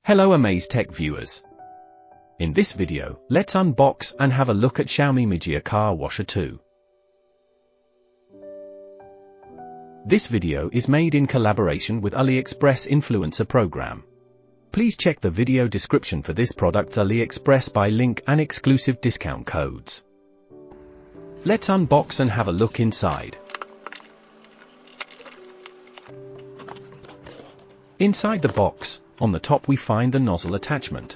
Hello Amaze Tech viewers. In this video, let's unbox and have a look at Xiaomi Mijia Car Washer 2. This video is made in collaboration with AliExpress Influencer Program. Please check the video description for this product's AliExpress buy link and exclusive discount codes. Let's unbox and have a look inside. Inside the box, on the top we find the nozzle attachment.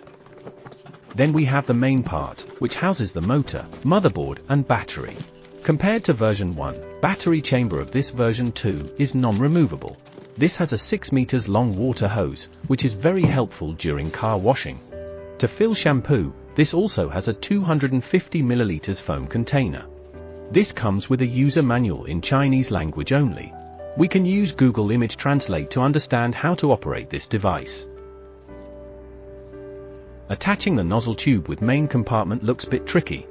Then we have the main part, which houses the motor, motherboard and battery. Compared to version 1, battery chamber of this version 2 is non-removable. This has a 6 meters long water hose, which is very helpful during car washing. To fill shampoo, this also has a 250 milliliters foam container. This comes with a user manual in Chinese language only. We can use Google Image Translate to understand how to operate this device. Attaching the nozzle tube with main compartment looks a bit tricky.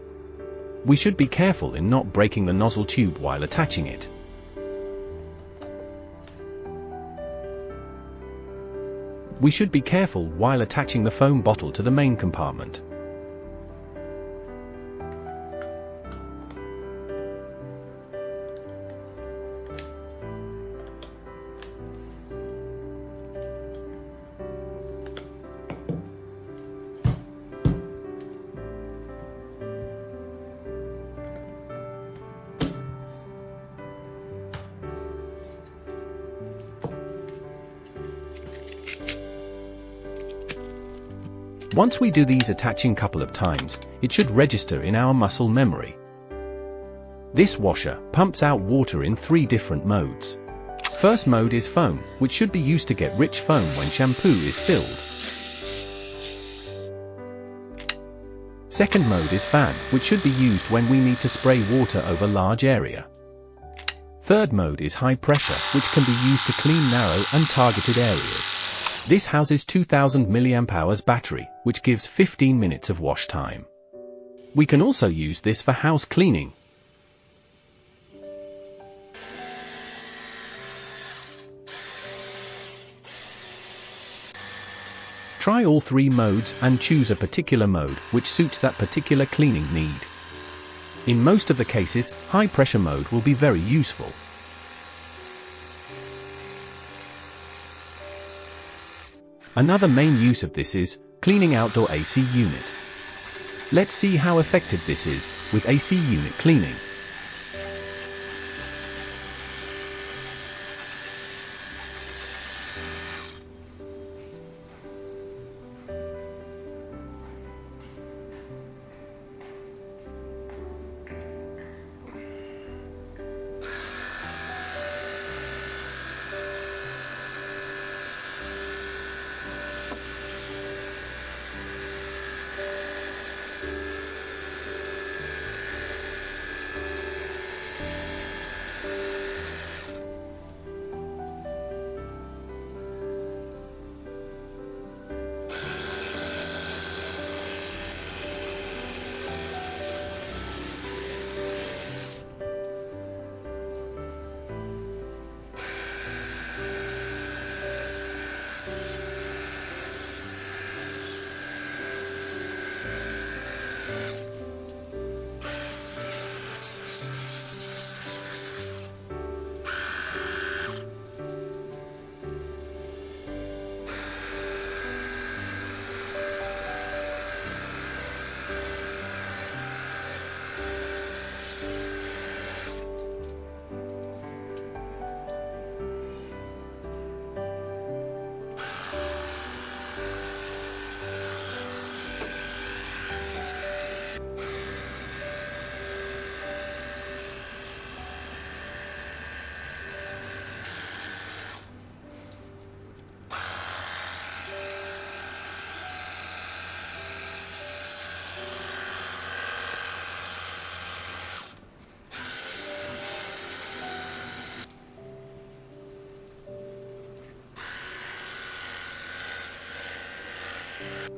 We should be careful in not breaking the nozzle tube while attaching it. We should be careful while attaching the foam bottle to the main compartment. Once we do these attaching couple of times, it should register in our muscle memory. This washer pumps out water in 3 different modes. First mode is foam, which should be used to get rich foam when shampoo is filled. Second mode is fan, which should be used when we need to spray water over large area. Third mode is high pressure, which can be used to clean narrow and targeted areas. This houses 2000 mAh battery, which gives 15 minutes of wash time. We can also use this for house cleaning. Try all 3 modes and choose a particular mode which suits that particular cleaning need. In most of the cases, high pressure mode will be very useful. Another main use of this is cleaning outdoor AC unit. Let's see how effective this is with AC unit cleaning.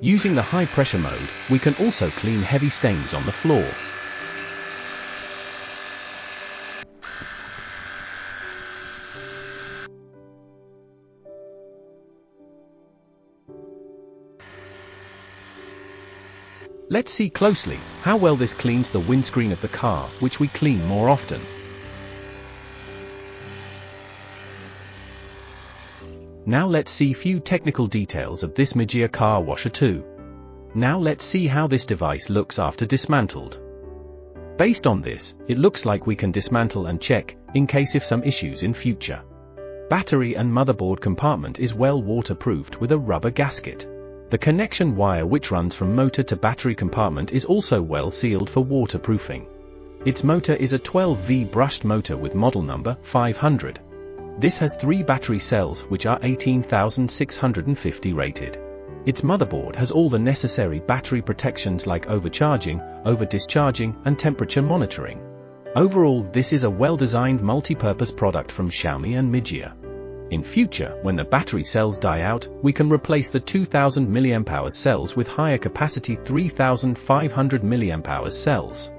Using the high pressure mode, we can also clean heavy stains on the floor. Let's see closely how well this cleans the windscreen of the car, which we clean more often. Now let's see few technical details of this Mijia car washer too. Now let's see how this device looks after dismantled. Based on this, it looks like we can dismantle and check, in case if some issues in future. Battery and motherboard compartment is well waterproofed with a rubber gasket. The connection wire which runs from motor to battery compartment is also well sealed for waterproofing. Its motor is a 12V brushed motor with model number 500. This has 3 battery cells which are 18,650 rated. Its motherboard has all the necessary battery protections like overcharging, over-discharging, and temperature monitoring. Overall, this is a well-designed multi-purpose product from Xiaomi and Mijia. In future, when the battery cells die out, we can replace the 2000 mAh cells with higher capacity 3500 mAh cells.